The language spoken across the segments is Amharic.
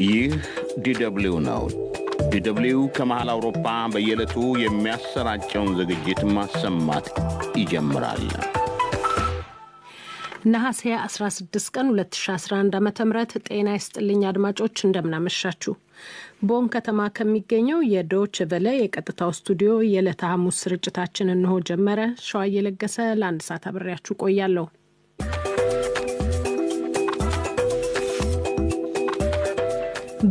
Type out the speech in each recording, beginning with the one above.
ይህ ዲደብሊው ነው። ዲደብሊው ከመሃል አውሮፓ በየዕለቱ የሚያሰራጨውን ዝግጅት ማሰማት ይጀምራል። ነሐሴ 16 ቀን 2011 ዓ.ም ጤና ይስጥልኝ አድማጮች እንደምናመሻችሁ። ቦን ከተማ ከሚገኘው የዶች ቨለ የቀጥታው ስቱዲዮ የዕለተ ሐሙስ ስርጭታችን እንሆ ጀመረ። ሸዋዬ ለገሰ ለአንድ ሰዓት አብሬያችሁ ቆያለሁ።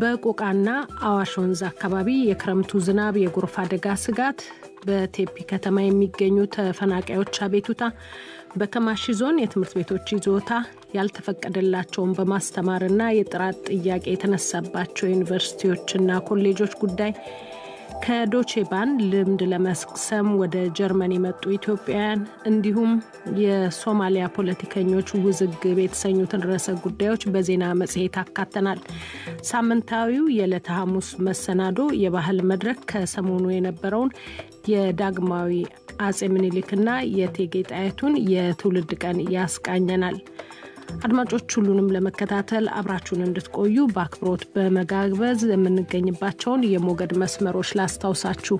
በቆቃና አዋሽ ወንዝ አካባቢ የክረምቱ ዝናብ የጎርፍ አደጋ ስጋት፣ በቴፒ ከተማ የሚገኙ ተፈናቃዮች አቤቱታ፣ በከማሺ ዞን የትምህርት ቤቶች ይዞታ፣ ያልተፈቀደላቸውን በማስተማርና የጥራት ጥያቄ የተነሳባቸው ዩኒቨርሲቲዎችና ኮሌጆች ጉዳይ፣ ከዶቼባን ልምድ ለመቅሰም ወደ ጀርመን የመጡ ኢትዮጵያውያን እንዲሁም የሶማሊያ ፖለቲከኞች ውዝግብ የተሰኙትን ርዕሰ ጉዳዮች በዜና መጽሔት አካተናል። ሳምንታዊው የዕለተ ሐሙስ መሰናዶ የባህል መድረክ ከሰሞኑ የነበረውን የዳግማዊ አጼ ምኒልክና የእቴጌ ጣይቱን የትውልድ ቀን ያስቃኘናል። አድማጮች ሁሉንም ለመከታተል አብራችሁን እንድትቆዩ በአክብሮት በመጋበዝ የምንገኝባቸውን የሞገድ መስመሮች ላስታውሳችሁ።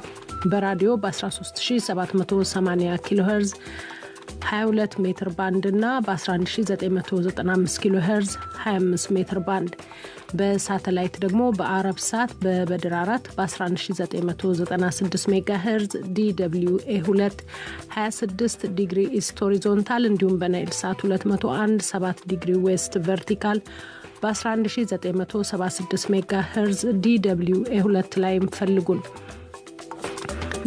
በራዲዮ በ13780 ኪሎ ሄርዝ 22 ሜትር ባንድ እና በ11995 ኪሎ ሄርዝ 25 ሜትር ባንድ፣ በሳተላይት ደግሞ በአረብ ሳት በበድር 4 በ11996 ሜጋ ሄርዝ DWA2 26 ዲግሪ ኢስት ሆሪዞንታል እንዲሁም በናይል ሳት 201 7 ዲግሪ ዌስት ቨርቲካል በ11976 ሜጋ ሄርዝ DWA2 ላይ ፈልጉን።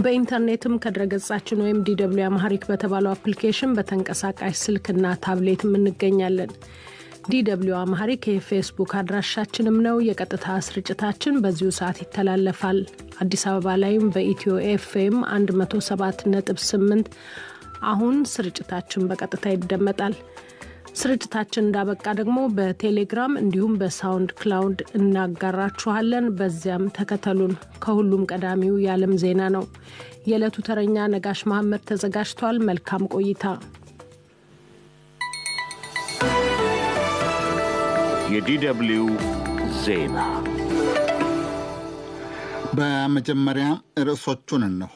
በኢንተርኔትም ከድረገጻችን ወይም DW አማሪክ በተባለው አፕሊኬሽን በተንቀሳቃሽ ስልክና ታብሌት እንገኛለን። DW አማሪክ የፌስቡክ አድራሻችንም ነው። የቀጥታ ስርጭታችን በዚሁ ሰዓት ይተላለፋል። አዲስ አበባ ላይም በኢትዮ FM 107.8 አሁን ስርጭታችን በቀጥታ ይደመጣል። ስርጭታችን እንዳበቃ ደግሞ በቴሌግራም እንዲሁም በሳውንድ ክላውድ እናጋራችኋለን። በዚያም ተከተሉን። ከሁሉም ቀዳሚው የዓለም ዜና ነው። የዕለቱ ተረኛ ነጋሽ መሐመድ ተዘጋጅቷል። መልካም ቆይታ። የዲደብሊው ዜና በመጀመሪያ ርዕሶቹን እንሆ።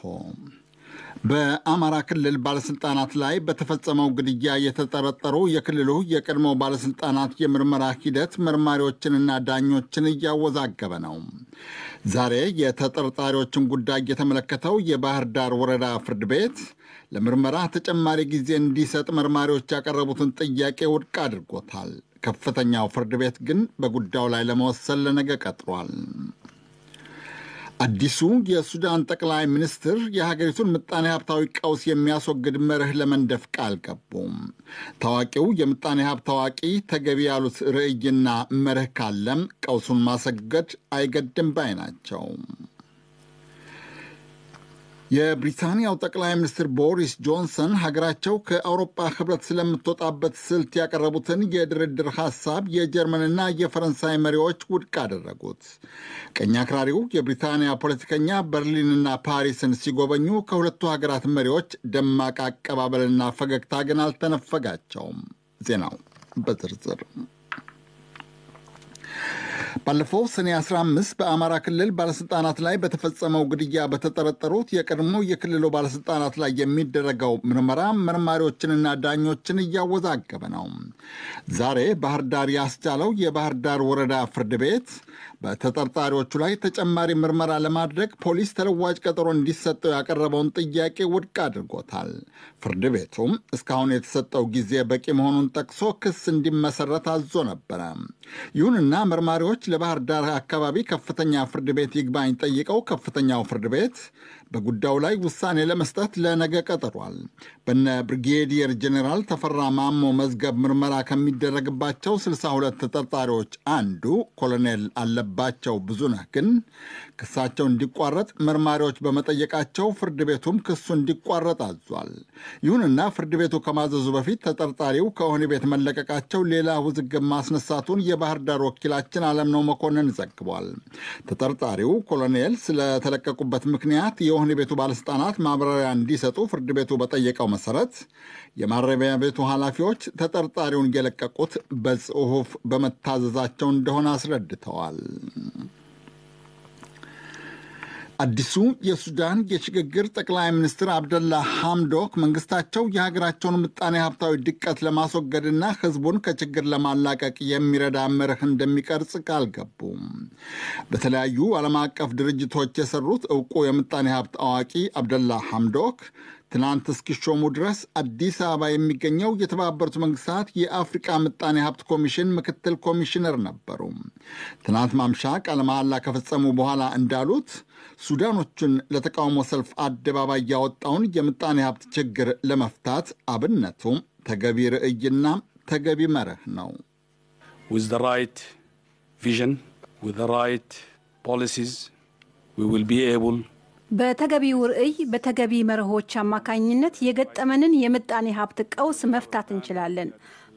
በአማራ ክልል ባለስልጣናት ላይ በተፈጸመው ግድያ የተጠረጠሩ የክልሉ የቀድሞ ባለስልጣናት የምርመራ ሂደት መርማሪዎችንና ዳኞችን እያወዛገበ ነው። ዛሬ የተጠርጣሪዎችን ጉዳይ የተመለከተው የባህር ዳር ወረዳ ፍርድ ቤት ለምርመራ ተጨማሪ ጊዜ እንዲሰጥ መርማሪዎች ያቀረቡትን ጥያቄ ውድቅ አድርጎታል። ከፍተኛው ፍርድ ቤት ግን በጉዳዩ ላይ ለመወሰን ለነገ ቀጥሯል። አዲሱ የሱዳን ጠቅላይ ሚኒስትር የሀገሪቱን ምጣኔ ሀብታዊ ቀውስ የሚያስወግድ መርህ ለመንደፍ ቃል ገቡ። ታዋቂው የምጣኔ ሀብት ታዋቂ ተገቢ ያሉት ርዕይና መርህ ካለም ቀውሱን ማስወገድ አይገድም ባይ ናቸው። የብሪታንያው ጠቅላይ ሚኒስትር ቦሪስ ጆንሰን ሀገራቸው ከአውሮፓ ህብረት ስለምትወጣበት ስልት ያቀረቡትን የድርድር ሐሳብ የጀርመንና የፈረንሳይ መሪዎች ውድቅ አደረጉት። ቀኝ አክራሪው የብሪታንያ ፖለቲከኛ በርሊንና ፓሪስን ሲጎበኙ ከሁለቱ ሀገራት መሪዎች ደማቅ አቀባበልና ፈገግታ ግን አልተነፈጋቸውም። ዜናው በዝርዝር ባለፈው ሰኔ 15 በአማራ ክልል ባለስልጣናት ላይ በተፈጸመው ግድያ በተጠረጠሩት የቀድሞ የክልሉ ባለስልጣናት ላይ የሚደረገው ምርመራ መርማሪዎችንና ዳኞችን እያወዛገበ ነው። ዛሬ ባህር ዳር ያስቻለው የባህር ዳር ወረዳ ፍርድ ቤት በተጠርጣሪዎቹ ላይ ተጨማሪ ምርመራ ለማድረግ ፖሊስ ተለዋጭ ቀጠሮ እንዲሰጠው ያቀረበውን ጥያቄ ውድቅ አድርጎታል። ፍርድ ቤቱም እስካሁን የተሰጠው ጊዜ በቂ መሆኑን ጠቅሶ ክስ እንዲመሰረት አዞ ነበረ። ይሁንና መርማሪዎች ለባህር ዳር አካባቢ ከፍተኛ ፍርድ ቤት ይግባኝ ጠይቀው ከፍተኛው ፍርድ ቤት በጉዳዩ ላይ ውሳኔ ለመስጠት ለነገ ቀጥሯል። በነ ብሪጌዲየር ጄኔራል ተፈራ ማሞ መዝገብ ምርመራ ከሚደረግባቸው 62 ተጠርጣሪዎች አንዱ ኮሎኔል አለባቸው ብዙነህ ግን ክሳቸው እንዲቋረጥ መርማሪዎች በመጠየቃቸው ፍርድ ቤቱም ክሱ እንዲቋረጥ አዟል። ይሁንና ፍርድ ቤቱ ከማዘዙ በፊት ተጠርጣሪው ከወህኒ ቤት መለቀቃቸው ሌላ ውዝግብ ማስነሳቱን የባህር ዳር ወኪላችን አለምነው መኮንን ዘግቧል። ተጠርጣሪው ኮሎኔል ስለተለቀቁበት ምክንያት የወህኒ ቤቱ ባለስልጣናት ማብራሪያ እንዲሰጡ ፍርድ ቤቱ በጠየቀው መሰረት የማረሚያ ቤቱ ኃላፊዎች ተጠርጣሪውን የለቀቁት በጽሑፍ በመታዘዛቸው እንደሆነ አስረድተዋል። አዲሱ የሱዳን የሽግግር ጠቅላይ ሚኒስትር አብደላ ሐምዶክ መንግስታቸው የሀገራቸውን ምጣኔ ሀብታዊ ድቀት ለማስወገድና ህዝቡን ከችግር ለማላቀቅ የሚረዳ መርህ እንደሚቀርጽ ቃል ገቡ። በተለያዩ ዓለም አቀፍ ድርጅቶች የሰሩት ዕውቁ የምጣኔ ሀብት አዋቂ አብደላ ሐምዶክ ትናንት እስኪሾሙ ድረስ አዲስ አበባ የሚገኘው የተባበሩት መንግስታት የአፍሪቃ ምጣኔ ሀብት ኮሚሽን ምክትል ኮሚሽነር ነበሩ። ትናንት ማምሻ ቃለ መሐላ ከፈጸሙ በኋላ እንዳሉት ሱዳኖቹን ለተቃውሞ ሰልፍ አደባባይ ያወጣውን የምጣኔ ሀብት ችግር ለመፍታት አብነቱ ተገቢ ርዕይና ተገቢ መርህ ነው። With the right vision, with the right policies, we will be able በተገቢው ርዕይ በተገቢ መርሆች አማካኝነት የገጠመንን የምጣኔ ሀብት ቀውስ መፍታት እንችላለን።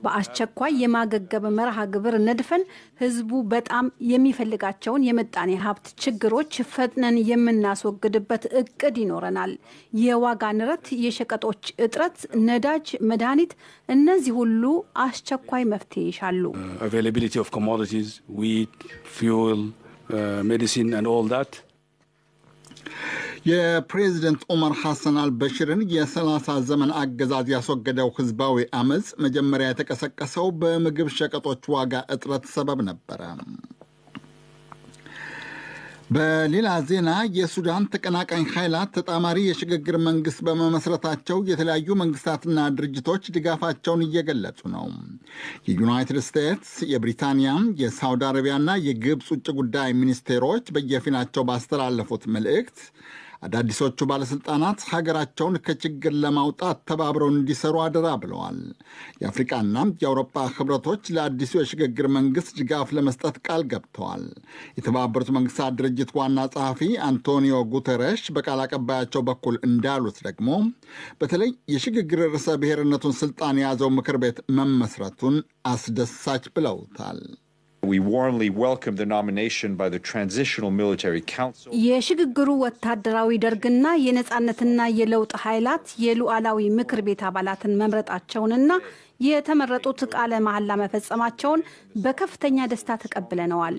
በአስቸኳይ የማገገብ መርሃ ግብር ነድፈን ህዝቡ በጣም የሚፈልጋቸውን የምጣኔ ሀብት ችግሮች ፈጥነን የምናስወግድበት እቅድ ይኖረናል። የዋጋ ንረት፣ የሸቀጦች እጥረት፣ ነዳጅ፣ መድኃኒት እነዚህ ሁሉ አስቸኳይ መፍትሄ ይሻሉ። availability of commodities, wheat, fuel, medicine and all that. የፕሬዝደንት ዑመር ሐሰን አልበሽርን የ30 ዘመን አገዛዝ ያስወገደው ህዝባዊ አመፅ መጀመሪያ የተቀሰቀሰው በምግብ ሸቀጦች ዋጋ እጥረት ሰበብ ነበረ። በሌላ ዜና የሱዳን ተቀናቃኝ ኃይላት ተጣማሪ የሽግግር መንግስት በመመስረታቸው የተለያዩ መንግስታትና ድርጅቶች ድጋፋቸውን እየገለጹ ነው። የዩናይትድ ስቴትስ፣ የብሪታንያ፣ የሳውዲ አረቢያና የግብፅ ውጭ ጉዳይ ሚኒስቴሮች በየፊናቸው ባስተላለፉት መልእክት አዳዲሶቹ ባለስልጣናት ሀገራቸውን ከችግር ለማውጣት ተባብረው እንዲሰሩ አደራ ብለዋል። የአፍሪቃና የአውሮፓ ህብረቶች ለአዲሱ የሽግግር መንግስት ድጋፍ ለመስጠት ቃል ገብተዋል። የተባበሩት መንግስታት ድርጅት ዋና ጸሐፊ አንቶኒዮ ጉተረሽ በቃል አቀባያቸው በኩል እንዳሉት ደግሞ በተለይ የሽግግር ርዕሰ ብሔርነቱን ስልጣን የያዘው ምክር ቤት መመስረቱን አስደሳች ብለውታል። We warmly welcome the nomination by the Transitional Military Council. የሽግግሩ ወታደራዊ ደርግና የነጻነትና የለውጥ ኃይላት የሉዓላዊ ምክር ቤት አባላትን መምረጣቸውንና የተመረጡት ቃለ መሐላ መፈጸማቸውን በከፍተኛ ደስታ ተቀብለነዋል።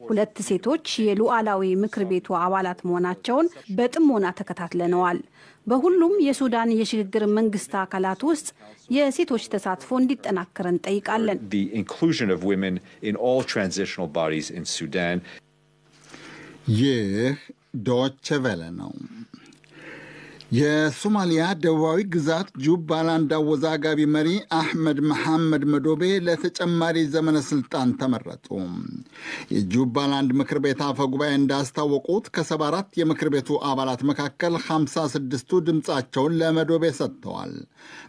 ሁለት ሴቶች የሉዓላዊ ምክር ቤቱ አባላት መሆናቸውን በጥሞና ተከታትለነዋል። በሁሉም የሱዳን የሽግግር መንግስት አካላት ውስጥ የሴቶች ተሳትፎ እንዲጠናከር እንጠይቃለን። The inclusion of women in all transitional bodies in Sudan. ይህ ዶይቼ ቬለ ነው። የሶማሊያ ደቡባዊ ግዛት ጁባላንድ አወዛጋቢ መሪ አሕመድ መሐመድ መዶቤ ለተጨማሪ ዘመነ ስልጣን ተመረጡ። የጁባላንድ ምክር ቤት አፈ ጉባኤ እንዳስታወቁት ከ74 የምክር ቤቱ አባላት መካከል 56ቱ ድምፃቸውን ለመዶቤ ሰጥተዋል።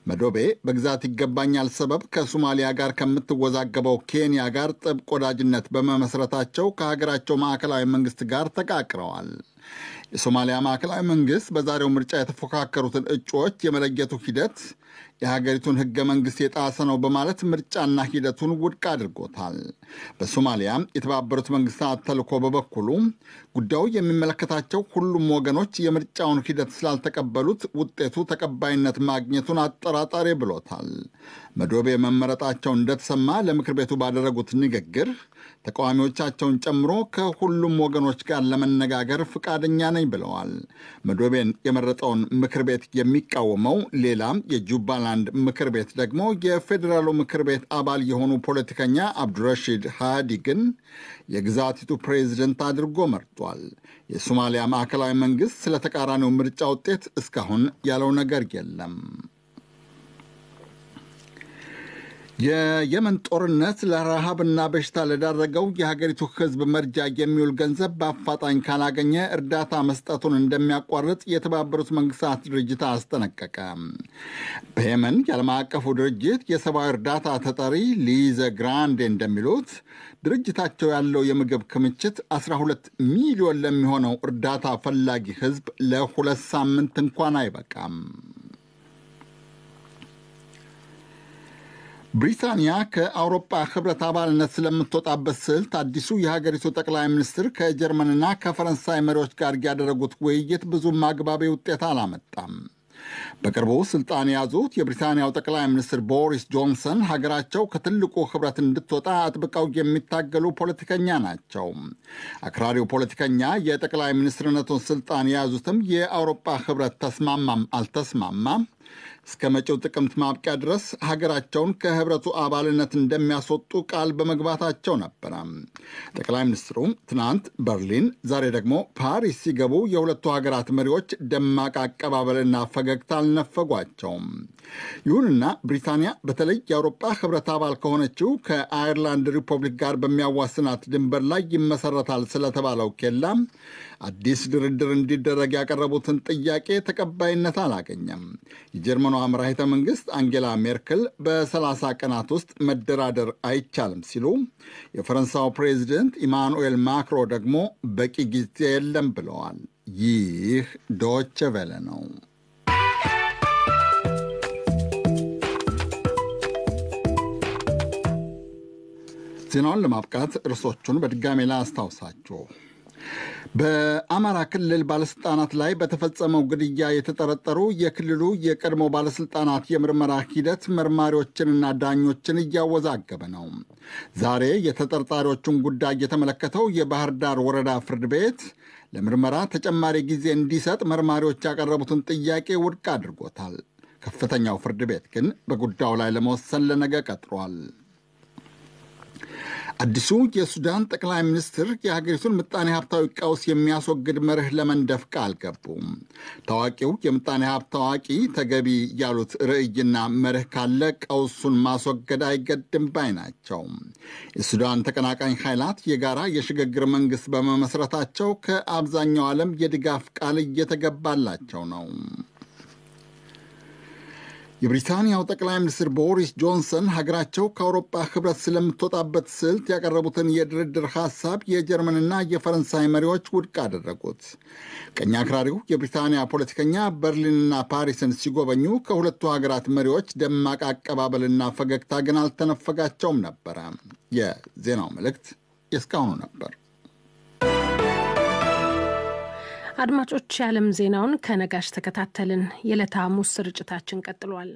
መዶቤ በግዛት ይገባኛል ሰበብ ከሶማሊያ ጋር ከምትወዛገበው ኬንያ ጋር ጥብቅ ወዳጅነት በመመስረታቸው ከሀገራቸው ማዕከላዊ መንግስት ጋር ተቃቅረዋል። የሶማሊያ ማዕከላዊ መንግስት በዛሬው ምርጫ የተፎካከሩትን እጩዎች የመለየቱ ሂደት የሀገሪቱን ህገ መንግስት የጣሰ ነው በማለት ምርጫና ሂደቱን ውድቅ አድርጎታል። በሶማሊያ የተባበሩት መንግስታት ተልዕኮ በበኩሉ ጉዳዩ የሚመለከታቸው ሁሉም ወገኖች የምርጫውን ሂደት ስላልተቀበሉት ውጤቱ ተቀባይነት ማግኘቱን አጠራጣሪ ብሎታል። መዶቤ መመረጣቸው እንደተሰማ ለምክር ቤቱ ባደረጉት ንግግር ተቃዋሚዎቻቸውን ጨምሮ ከሁሉም ወገኖች ጋር ለመነጋገር ፍቃደኛ ነኝ ብለዋል። መዶቤን የመረጠውን ምክር ቤት የሚቃወመው ሌላ የጁባላንድ ምክር ቤት ደግሞ የፌዴራሉ ምክር ቤት አባል የሆኑ ፖለቲከኛ አብዱረሺድ ሃዲ ግን የግዛቲቱ ፕሬዝደንት አድርጎ መርጧል። የሶማሊያ ማዕከላዊ መንግስት ስለ ተቃራኒው ምርጫ ውጤት እስካሁን ያለው ነገር የለም። የየመን ጦርነት ለረሃብና በሽታ ለዳረገው የሀገሪቱ ሕዝብ መርጃ የሚውል ገንዘብ በአፋጣኝ ካላገኘ እርዳታ መስጠቱን እንደሚያቋርጥ የተባበሩት መንግስታት ድርጅት አስጠነቀቀ። በየመን የዓለም አቀፉ ድርጅት የሰብአዊ እርዳታ ተጠሪ ሊዘ ግራንዴ እንደሚሉት ድርጅታቸው ያለው የምግብ ክምችት 12 ሚሊዮን ለሚሆነው እርዳታ ፈላጊ ሕዝብ ለ2 ሳምንት እንኳን አይበቃም። ብሪታንያ ከአውሮፓ ህብረት አባልነት ስለምትወጣበት ስልት አዲሱ የሀገሪቱ ጠቅላይ ሚኒስትር ከጀርመንና ከፈረንሳይ መሪዎች ጋር ያደረጉት ውይይት ብዙም አግባቢ ውጤት አላመጣም። በቅርቡ ስልጣን የያዙት የብሪታንያው ጠቅላይ ሚኒስትር ቦሪስ ጆንሰን ሀገራቸው ከትልቁ ህብረት እንድትወጣ አጥብቀው የሚታገሉ ፖለቲከኛ ናቸው። አክራሪው ፖለቲከኛ የጠቅላይ ሚኒስትርነቱን ስልጣን የያዙትም የአውሮፓ ህብረት ተስማማም አልተስማማም እስከ መጪው ጥቅምት ማብቂያ ድረስ ሀገራቸውን ከህብረቱ አባልነት እንደሚያስወጡ ቃል በመግባታቸው ነበረ። ጠቅላይ ሚኒስትሩ ትናንት በርሊን፣ ዛሬ ደግሞ ፓሪስ ሲገቡ የሁለቱ ሀገራት መሪዎች ደማቅ አቀባበልና ፈገግታ አልነፈጓቸውም። ይሁንና ብሪታንያ በተለይ የአውሮፓ ህብረት አባል ከሆነችው ከአየርላንድ ሪፐብሊክ ጋር በሚያዋስናት ድንበር ላይ ይመሰረታል ስለተባለው ኬላ አዲስ ድርድር እንዲደረግ ያቀረቡትን ጥያቄ ተቀባይነት አላገኘም። የጀርመኗ መራሒተ መንግስት አንጌላ ሜርክል በ30 ቀናት ውስጥ መደራደር አይቻልም ሲሉ፣ የፈረንሳው ፕሬዚደንት ኢማኑኤል ማክሮ ደግሞ በቂ ጊዜ የለም ብለዋል። ይህ ዶቼ ቬለ ነው። ዜናውን ለማብቃት ርዕሶቹን በድጋሜ ላስታውሳችሁ። በአማራ ክልል ባለሥልጣናት ላይ በተፈጸመው ግድያ የተጠረጠሩ የክልሉ የቀድሞ ባለሥልጣናት የምርመራ ሂደት መርማሪዎችንና ዳኞችን እያወዛገበ ነው። ዛሬ የተጠርጣሪዎቹን ጉዳይ የተመለከተው የባህር ዳር ወረዳ ፍርድ ቤት ለምርመራ ተጨማሪ ጊዜ እንዲሰጥ መርማሪዎች ያቀረቡትን ጥያቄ ውድቅ አድርጎታል። ከፍተኛው ፍርድ ቤት ግን በጉዳዩ ላይ ለመወሰን ለነገ ቀጥሯል። አዲሱ የሱዳን ጠቅላይ ሚኒስትር የሀገሪቱን ምጣኔ ሀብታዊ ቀውስ የሚያስወግድ መርህ ለመንደፍ ቃል ገቡ። ታዋቂው የምጣኔ ሀብት ታዋቂ ተገቢ ያሉት ርዕይና መርህ ካለ ቀውሱን ማስወገድ አይገድም ባይ ናቸው። የሱዳን ተቀናቃኝ ኃይላት የጋራ የሽግግር መንግስት በመመስረታቸው ከአብዛኛው ዓለም የድጋፍ ቃል እየተገባላቸው ነው። የብሪታንያው ጠቅላይ ሚኒስትር ቦሪስ ጆንሰን ሀገራቸው ከአውሮፓ ህብረት ስለምትወጣበት ስልት ያቀረቡትን የድርድር ሐሳብ የጀርመንና የፈረንሳይ መሪዎች ውድቅ አደረጉት። ቀኝ አክራሪው የብሪታንያ ፖለቲከኛ በርሊንና ፓሪስን ሲጎበኙ ከሁለቱ ሀገራት መሪዎች ደማቅ አቀባበልና ፈገግታ ግን አልተነፈጋቸውም ነበረ። የዜናው መልእክት የእስካሁኑ ነበር። አድማጮች፣ የዓለም ዜናውን ከነጋሽ ተከታተልን። የዕለተ ሐሙስ ስርጭታችን ቀጥሏል።